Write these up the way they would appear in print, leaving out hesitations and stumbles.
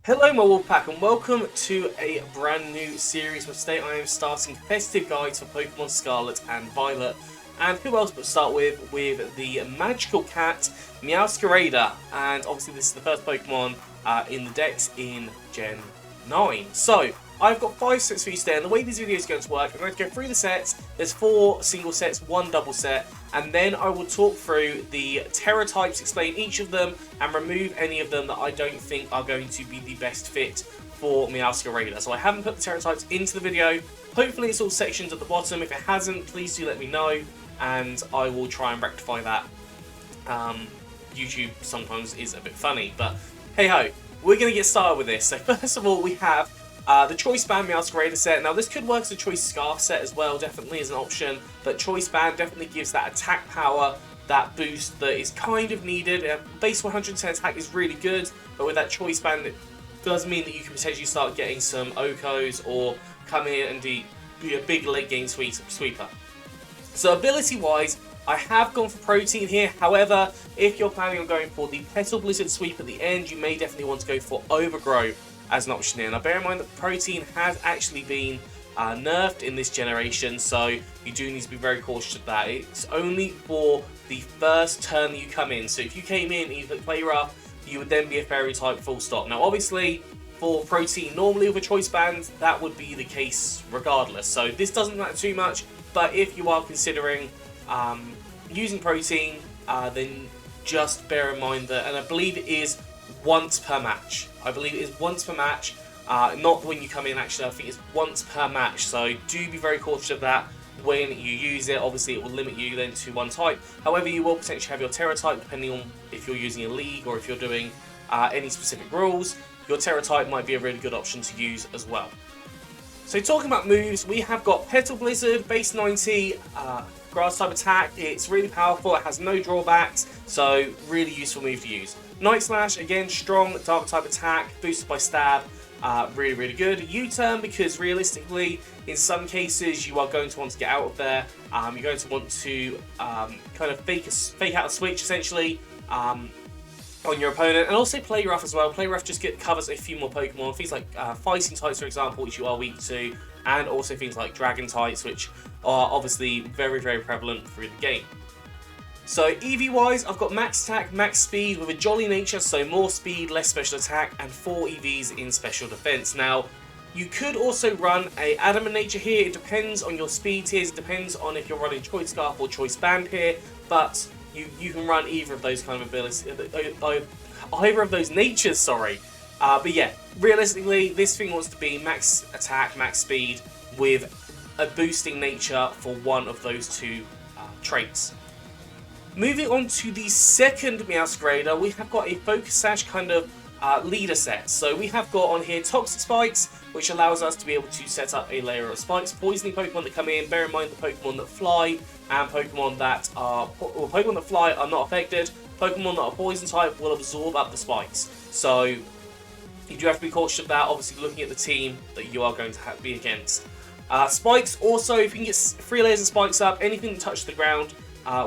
Hello my Wolfpack and welcome to a brand new series where today I am starting competitive guides for Pokemon Scarlet and Violet. And who else but start with the magical cat Moewscarada, and obviously this is the first Pokemon in the decks in Gen 9. So I've got 5 sets for you today, and the way this video is going to work, I'm going to go through the sets. There's 4 single sets, 1 double set, and then I will talk through the Tera Types, explain each of them, and remove any of them that I don't think are going to be the best fit for Moewscarada. So I haven't put the Tera Types into the video. Hopefully it's all sections at the bottom. If it hasn't, please do let me know, and I will try and rectify that. YouTube sometimes is a bit funny, but hey ho, we're going to get started with this. So first of all, we have the Choice Band Moewscarada set. Now this could work as a Choice Scarf set as well, definitely as an option, but Choice Band definitely gives that attack power, that boost that is kind of needed. Base 110 attack is really good, but with that Choice Band it does mean that you can potentially start getting some Okos or come in and be a big late game sweeper. So ability wise, I have gone for Protein here. However, if you're planning on going for the Petal Blizzard sweep at the end, you may definitely want to go for Overgrow as an option here. Now bear in mind that Protein has actually been nerfed in this generation, so you do need to be very cautious of that. It's only for the first turn that you come in, so if you came in and you play rough, you would then be a Fairy type full stop. Now obviously for Protein, normally with a Choice Band, that would be the case regardless, so this doesn't matter too much, but if you are considering using Protein, then just bear in mind that, and I believe it is once per match. I believe it is once per match, not when you come in actually, I think it's once per match, so do be very cautious of that when you use it. Obviously it will limit you then to one type, however you will potentially have your Tera type depending on if you're using a league or if you're doing any specific rules. Your Tera type might be a really good option to use as well. So talking about moves, we have got Petal Blizzard, base 90, grass type attack. It's really powerful, it has no drawbacks, so really useful move to use. Night Slash, again strong dark type attack, boosted by stab, really good. U-turn, because realistically in some cases you are going to want to get out of there, you're going to want to kind of fake out a switch essentially on your opponent, and also Play Rough as well. Play Rough just covers a few more Pokemon, things like Fighting types for example, which you are weak to, and also things like Dragon types, which are obviously very prevalent through the game. So EV wise, I've got max attack, max speed with a jolly nature, so more speed, less special attack, and 4 EVs in special defense. Now, you could also run a adamant nature here. It depends on your speed tiers, it depends on if you're running Choice Scarf or Choice Band here, but you can run either of those kind of abilities, either of those natures, sorry. But yeah, realistically, this thing wants to be max attack, max speed, with a boosting nature for one of those two traits. Moving on to the second Moewscarada, we have got a Focus Sash kind of leader set. So we have got on here Toxic Spikes, which allows us to be able to set up a layer of spikes, poisoning Pokemon that come in. Bear in mind the Pokemon that fly and Pokemon that fly are not affected. Pokemon that are poison type will absorb up the spikes. So you do have to be cautious of that, obviously looking at the team that you are going to be against. Spikes also, if you can get 3 layers of spikes up, anything that touches the ground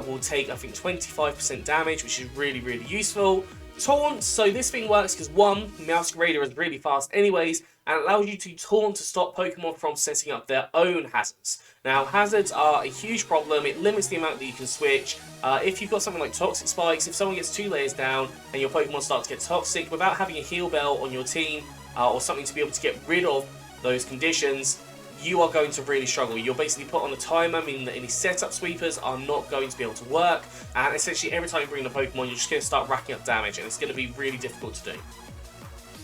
will take, I think, 25% damage, which is really useful. Taunt, so this thing works because one, Moewscarada is really fast anyways, and it allows you to taunt to stop Pokemon from setting up their own hazards. Now, hazards are a huge problem, it limits the amount that you can switch. If you've got something like Toxic Spikes, if someone gets 2 layers down and your Pokemon start to get toxic, without having a heal bell on your team, or something to be able to get rid of those conditions, you are going to really struggle. You're basically put on a timer, meaning that any setup sweepers are not going to be able to work, and essentially every time you bring in a Pokemon, you're just going to start racking up damage, and it's going to be really difficult to do.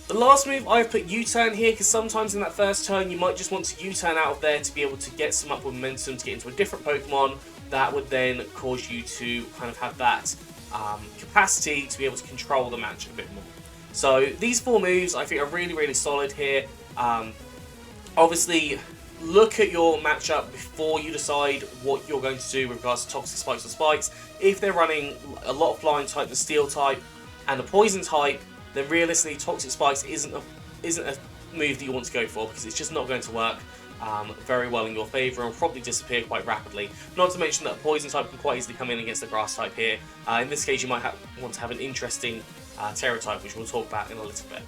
The last move, I've put U-turn here, because sometimes in that first turn, you might just want to U-turn out of there to be able to get some upward momentum to get into a different Pokemon. That would then cause you to kind of have that capacity to be able to control the match a bit more. So these 4 moves, I think, are really solid here. Obviously, look at your matchup before you decide what you're going to do with regards to Toxic Spikes or Spikes. If they're running a lot of Flying type, the Steel type, and the Poison type, then realistically Toxic Spikes isn't a move that you want to go for, because it's just not going to work very well in your favour and will probably disappear quite rapidly. Not to mention that a Poison type can quite easily come in against the Grass type here. In this case you might want to have an interesting Tera type, which we'll talk about in a little bit.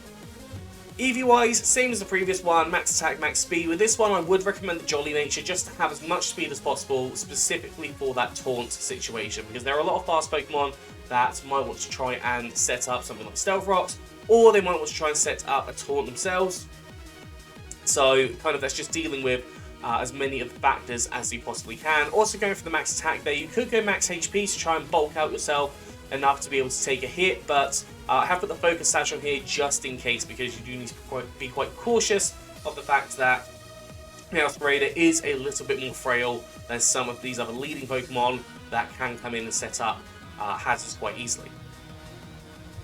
EV-wise, same as the previous one, max attack, max speed. With this one, I would recommend the Jolly Nature just to have as much speed as possible, specifically for that taunt situation, because there are a lot of fast Pokemon that might want to try and set up something like Stealth Rocks, or they might want to try and set up a taunt themselves. So, kind of that's just dealing with as many of the factors as you possibly can. Also going for the max attack there, you could go max HP to try and bulk out yourself enough to be able to take a hit, but I have put the focus sash on here just in case, because you do need to be quite cautious of the fact that Moewscarada is a little bit more frail than some of these other leading Pokemon that can come in and set up hazards quite easily.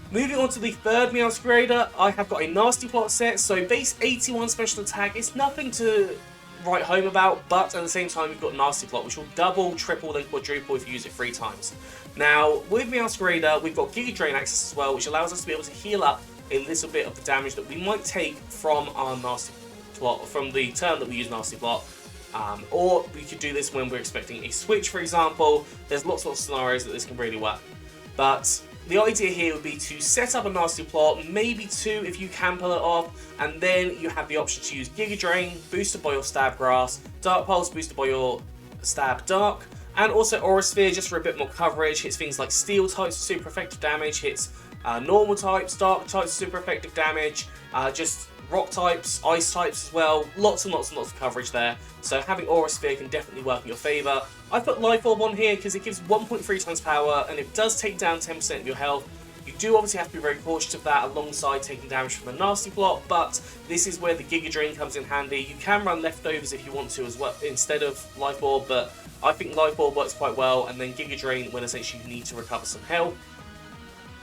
Moving on to the third Moewscarada, I have got a Nasty Plot set, so base 81 special attack. It's nothing to write home about, but at the same time you've got Nasty Plot, which will double, triple, then quadruple if you use it 3 times. Now, with Moewscarada, we've got Giga Drain access as well, which allows us to be able to heal up a little bit of the damage that we might take from our Nasty Plot, from the turn that we use Nasty Plot. Or we could do this when we're expecting a switch, for example. There's lots of scenarios that this can really work. But the idea here would be to set up a Nasty Plot, maybe 2 if you can pull it off, and then you have the option to use Giga Drain, boosted by your Stab Grass, Dark Pulse, boosted by your Stab Dark, and also Aura Sphere just for a bit more coverage. Hits things like Steel types for super effective damage, hits normal types, Dark types super effective damage, just Rock types, Ice types as well. Lots and lots and lots of coverage there. So having Aura Sphere can definitely work in your favour. I put Life Orb on here because it gives 1.3 times power, and it does take down 10% of your health. You do obviously have to be very cautious of that alongside taking damage from the Nasty Plot, but this is where the Giga Drain comes in handy. You can run Leftovers if you want to as well instead of Life Orb, but I think Life Orb works quite well, and then Giga Drain when essentially you need to recover some health.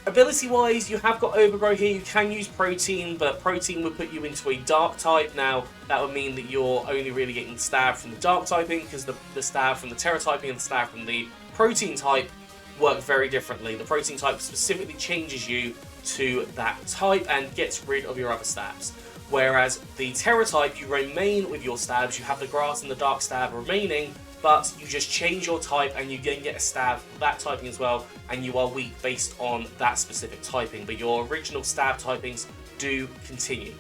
Ability-wise, you have got Overgrow here. You can use Protein, but Protein would put you into a Dark type. Now, that would mean that you're only really getting Stab from the Dark typing, because the Stab from the Tera typing and the Stab from the Protein type work very differently. The Protein type specifically changes you to that type and gets rid of your other stabs. Whereas the Tera type, you remain with your stabs. You have the Grass and the Dark Stab remaining, but you just change your type and you then get a stab for that typing as well, and you are weak based on that specific typing, but your original stab typings do continue.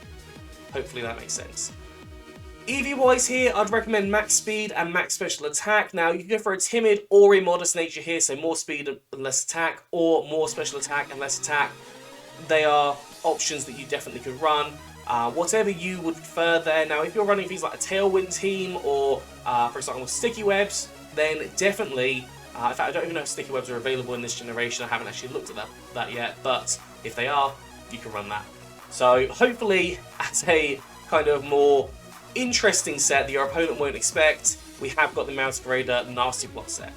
Hopefully that makes sense. EV-wise here, I'd recommend max speed and max special attack. Now, you can go for a timid or a modest nature here, so more speed and less attack, or more special attack and less attack. They are options that you definitely could run. Whatever you would prefer there. Now, if you're running things like a Tailwind team or, for example, Sticky Webs, then definitely, in fact, I don't even know if Sticky Webs are available in this generation. I haven't actually looked at that yet, but if they are, you can run that. So, hopefully, as a kind of more interesting set that your opponent won't expect, we have got the Moewscarada Nasty Plot set.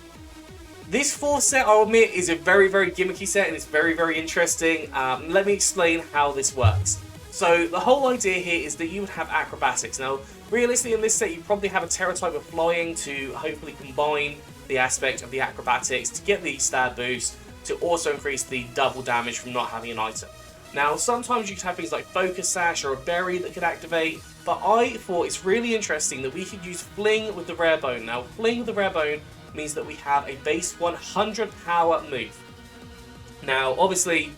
This fourth set, I'll admit, is a very, very gimmicky set, and it's very, very interesting. Let me explain how this works. So the whole idea here is that you would have acrobatics. Now, realistically in this set, you probably have a Tera type of flying to hopefully combine the aspect of the acrobatics to get the stab boost, to also increase the double damage from not having an item. Now, sometimes you could have things like Focus Sash or a Berry that could activate, but I thought it's really interesting that we could use Fling with the Rare Bone. Now, Fling with the Rare Bone means that we have a base 100 power move. Now, obviously,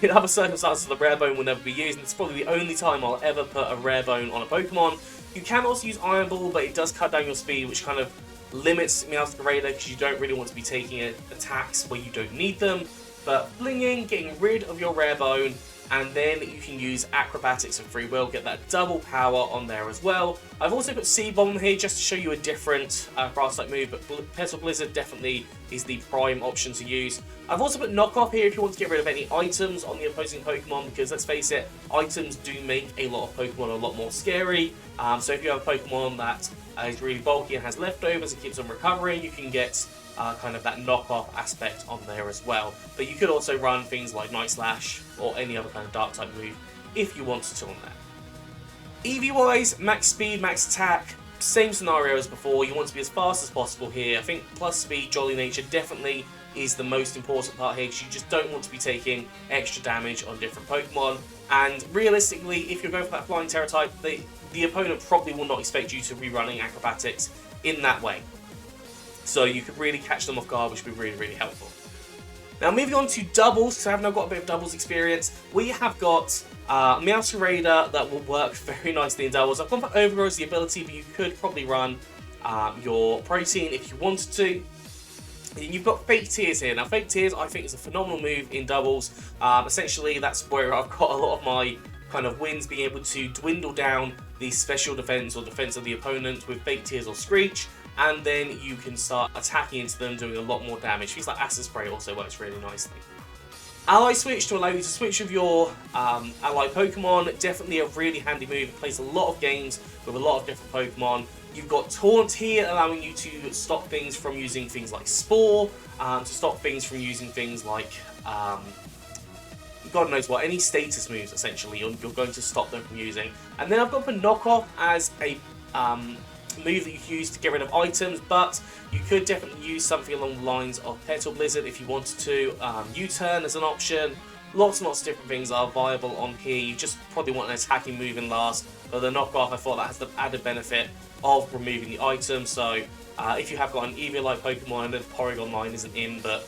in other circumstances, the Rare Bone will never be used, and it's probably the only time I'll ever put a Rare Bone on a Pokemon. You can also use Iron Ball, but it does cut down your speed, which kind of limits Moewscarada because you don't really want to be taking attacks where you don't need them. But flinging, getting rid of your Rare Bone, and then you can use Acrobatics and Free Will, get that double power on there as well. I've also put Seed Bomb here just to show you a different grass-type move, but Petal Blizzard definitely is the prime option to use. I've also put Knock Off here if you want to get rid of any items on the opposing Pokemon, because let's face it, items do make a lot of Pokemon a lot more scary. So if you have a Pokemon that is really bulky and has leftovers and keeps on recovering, you can get kind of that knockoff aspect on there as well. But you could also run things like Night Slash or any other kind of dark type move if you wanted to on that. EV wise, max speed, max attack, same scenario as before. You want to be as fast as possible here. I think plus speed, Jolly Nature definitely is the most important part here, because you just don't want to be taking extra damage on different Pokemon. And realistically, if you're going for that flying Tera type, the opponent probably will not expect you to be running acrobatics in that way. So you could really catch them off guard, which would be really, really helpful. Now moving on to doubles, because I've now got a bit of doubles experience, we have got Moewscarada that will work very nicely in doubles. I've gone for Overgrowth as the ability, but you could probably run your Protein if you wanted to. You've got Fake Tears here. Now Fake Tears I think is a phenomenal move in doubles. Essentially that's where I've got a lot of my kind of wins, being able to dwindle down the special defense or defense of the opponent with Fake Tears or Screech, and then you can start attacking into them, doing a lot more damage. Things like Acid Spray also works really nicely. Ally Switch to allow you to switch with your ally Pokemon, definitely a really handy move. It plays a lot of games with a lot of different Pokemon. You've got Taunt here, allowing you to stop things from using things like Spore, to stop things from using things like God knows what, any status moves essentially, you're going to stop them from using. And then I've got the Knockoff as a move that you can use to get rid of items, but you could definitely use something along the lines of Petal Blizzard if you wanted to. U-Turn as an option. Lots and lots of different things are viable on here. You just probably want an attacking move in last, but the Knockoff, I thought that has the added benefit of removing the item. So if you have got an Eviolite Pokemon, and the Porygon line isn't in, but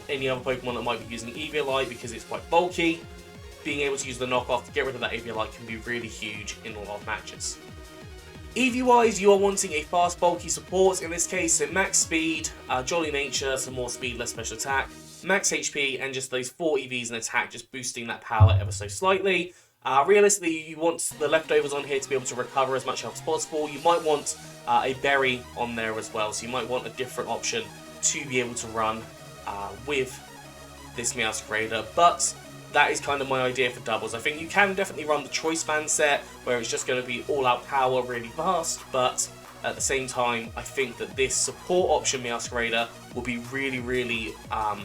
any other Pokemon that might be using Eviolite because it's quite bulky, being able to use the Knockoff to get rid of that Eviolite can be really huge in a lot of matches. EV-wise, you are wanting a fast, bulky support, in this case, so max speed, Jolly Nature, some more speed, less special attack, max HP, and just those 4 EVs in attack, just boosting that power ever so slightly. Realistically, you want the leftovers on here to be able to recover as much health as possible. You might want a berry on there as well, so you might want a different option to be able to run with this Moewscarada, but that is kind of my idea for doubles. I think you can definitely run the Choice Band set, where it's just going to be all-out power really fast, but at the same time, I think that this support option Moewscarada will be really, really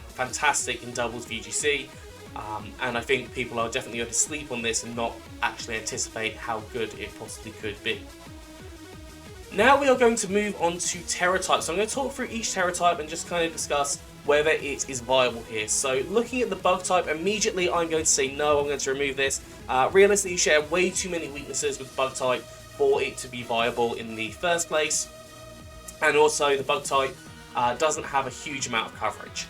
fantastic in doubles VGC, and I think people are definitely going to sleep on this and not actually anticipate how good it possibly could be. Now we are going to move on to Tera Types. So I'm going to talk through each Tera Type and just kind of discuss whether it is viable here. So looking at the Bug Type, immediately I'm going to say no, I'm going to remove this. Realistically, you share way too many weaknesses with Bug Type for it to be viable in the first place. And also the Bug Type doesn't have a huge amount of coverage.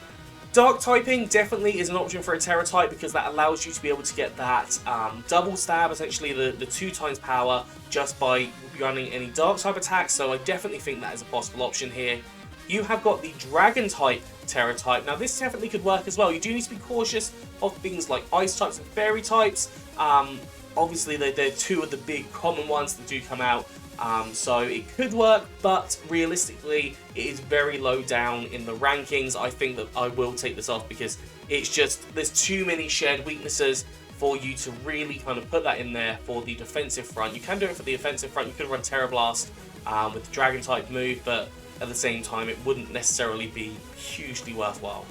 Dark typing definitely is an option for a Tera Type because that allows you to be able to get that double stab, essentially the 2 times power, just by running any Dark type attacks, so I definitely think that is a possible option here. You have got the Dragon type Tera Type. Now this definitely could work as well. You do need to be cautious of things like Ice types and Fairy types. Obviously they're 2 of the big common ones that do come out. So it could work, but realistically it is very low down in the rankings. I think that I will take this off because it's just, there's too many shared weaknesses for you to really kind of put that in there for the defensive front. You can do it for the offensive front. You could run Terra Blast with the Dragon type move, but at the same time it wouldn't necessarily be hugely worthwhile.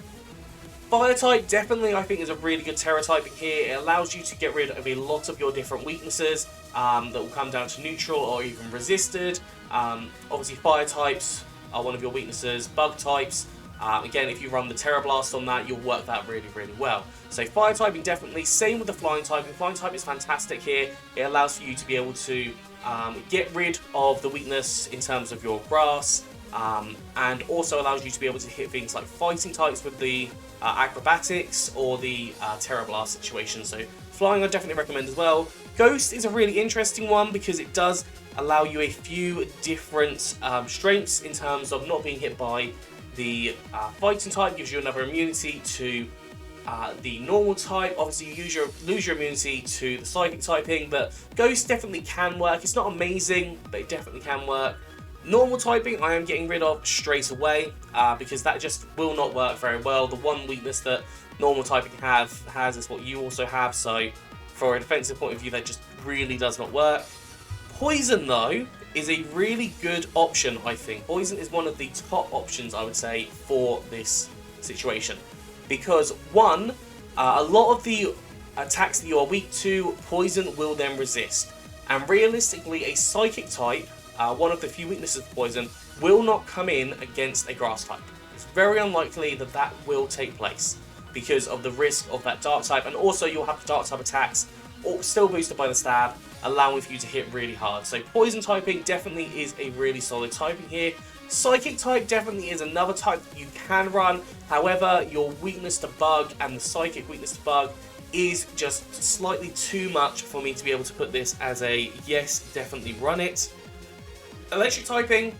Fire type definitely I think is a really good Tera Type here. It allows you to get rid of a lot of your different weaknesses that will come down to neutral or even resisted. Obviously Fire types are one of your weaknesses. Bug types, again if you run the Terra Blast on that, you'll work that really, really well. So Fire typing definitely, same with the Flying typing. Flying type is fantastic here. It allows for you to be able to get rid of the weakness in terms of your Grass, and also allows you to be able to hit things like Fighting types with the Acrobatics or the Terra Blast situation. So Flying I definitely recommend as well. Ghost is a really interesting one because it does allow you a few different strengths in terms of not being hit by the Fighting type, gives you another immunity to the normal type. Obviously you lose your immunity to the Psychic typing, but Ghost definitely can work. It's not amazing, but it definitely can work. Normal typing I am getting rid of straight away because that just will not work very well. The one weakness that normal typing has is what you also have, so for a defensive point of view that just really does not work. Poison though is a really good option, I think. Poison is one of the top options I would say for this situation because one, a lot of the attacks that you are weak to, Poison will then resist, and realistically a Psychic type, one of the few weaknesses of Poison, will not come in against a Grass type. It's very unlikely that that will take place because of the risk of that Dark type, and also you'll have the Dark type attacks still boosted by the stab, allowing for you to hit really hard. So poison typing definitely is a really solid typing here. Psychic type definitely is another type that you can run. However, your weakness to bug and the psychic weakness to bug is just slightly too much for me to be able to put this as a yes, definitely run it. Electric typing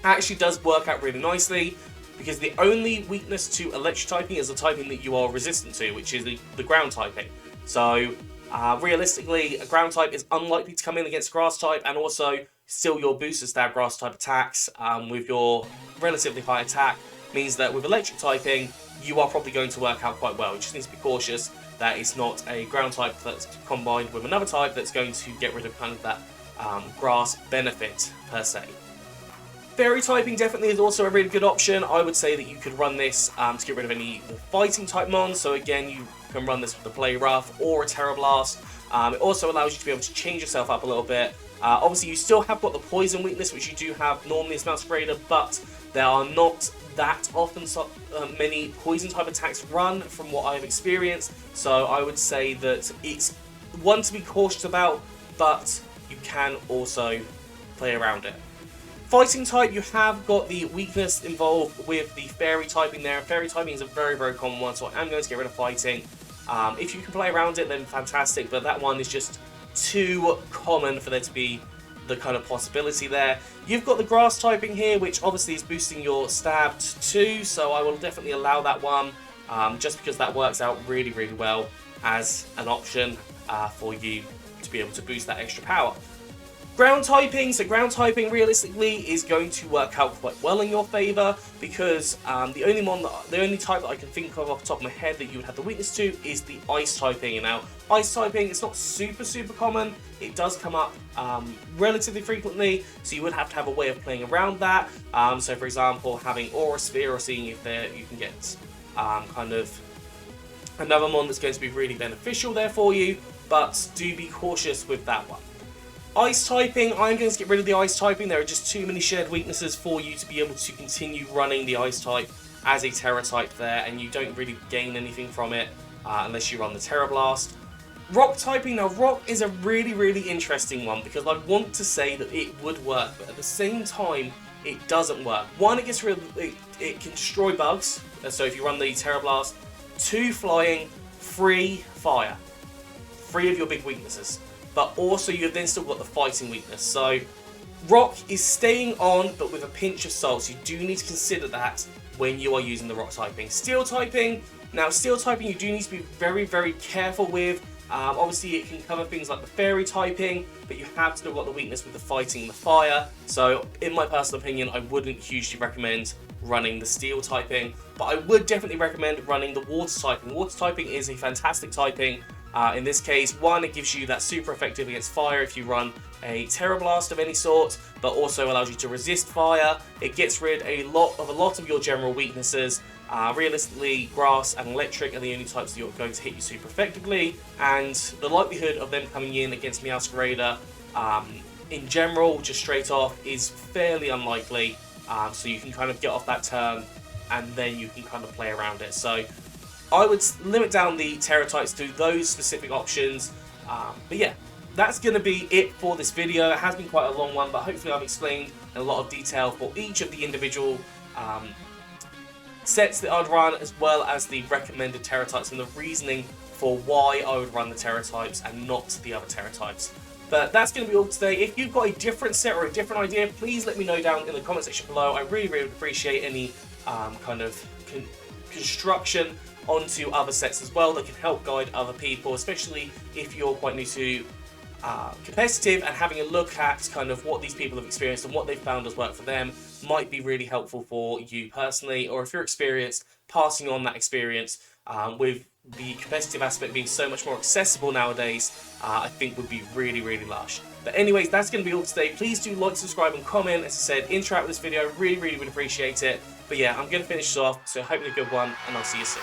actually does work out really nicely, because the only weakness to electric typing is the typing that you are resistant to, which is the ground typing. So realistically, a ground type is unlikely to come in against grass type, and also still your booster stab grass type attacks with your relatively high attack means that with electric typing you are probably going to work out quite well. You just need to be cautious that it's not a ground type that's combined with another type that's going to get rid of kind of that grass benefit per se. Fairy typing definitely is also a really good option. I would say that you could run this to get rid of any fighting type mons. So again, you can run this with a Play Rough or a Tera Blast. It also allows you to be able to change yourself up a little bit. Obviously, you still have got the poison weakness, which you do have normally as Moewscarada, but there are not that often many poison type attacks run from what I've experienced. So I would say that it's one to be cautious about, but you can also play around it. Fighting type, you have got the weakness involved with the fairy typing there. Fairy typing is a very, very common one, so I am going to get rid of fighting. If you can play around it, then fantastic, but that one is just too common for there to be the kind of possibility there. You've got the grass typing here, which obviously is boosting your stab too, so I will definitely allow that one, just because that works out really, really well as an option for you to be able to boost that extra power. Ground typing, so ground typing realistically is going to work out quite well in your favour, because the only type that I can think of off the top of my head that you would have the weakness to is the ice typing. And now ice typing, it's not super common. It does come up relatively frequently, so you would have to have a way of playing around that. So for example, having Aura Sphere, or seeing if you can get kind of another mon that's going to be really beneficial there for you, but do be cautious with that one. Ice typing, I'm going to get rid of the ice typing. There are just too many shared weaknesses for you to be able to continue running the ice type as a Tera type there, and you don't really gain anything from it unless you run the Tera Blast. Rock typing, now rock is a really, really interesting one, because I want to say that it would work, but at the same time it doesn't work. One, it can destroy bugs, so if you run the Tera Blast. 2, flying. 3, fire. 3 of your big weaknesses. But also you've then still got the fighting weakness. So rock is staying on, but with a pinch of salt. So you do need to consider that when you are using the rock typing. Steel typing, now steel typing you do need to be very, very careful with. Obviously it can cover things like the fairy typing, but you have still got the weakness with the fighting and the fire. So in my personal opinion, I wouldn't hugely recommend running the steel typing, but I would definitely recommend running the water typing. Water typing is a fantastic typing. In this case, one, it gives you that super effective against fire if you run a Tera Blast of any sort, but also allows you to resist fire. It gets rid a lot of your general weaknesses. Realistically, grass and electric are the only types that are going to hit you super effectively, and the likelihood of them coming in against Moewscarada in general, just straight off, is fairly unlikely. So you can kind of get off that turn, and then you can kind of play around it. So I would limit down the Tera types to those specific options. But yeah, that's going to be it for this video. It has been quite a long one, but hopefully I've explained in a lot of detail for each of the individual sets that I'd run, as well as the recommended Tera types and the reasoning for why I would run the Tera types and not the other Tera types. But that's going to be all today. If you've got a different set or a different idea, please let me know down in the comment section below. I really, really would appreciate any kind of construction onto other sets as well that can help guide other people, especially if you're quite new to competitive, and having a look at kind of what these people have experienced and what they've found has worked for them might be really helpful for you personally, or if you're experienced, passing on that experience with the competitive aspect being so much more accessible nowadays, I think would be really, really lush. But anyways, that's going to be all today. Please do like, subscribe and comment. As I said, interact with this video. Really, really would appreciate it. But yeah, I'm going to finish this off, so hopefully a good one, and I'll see you soon.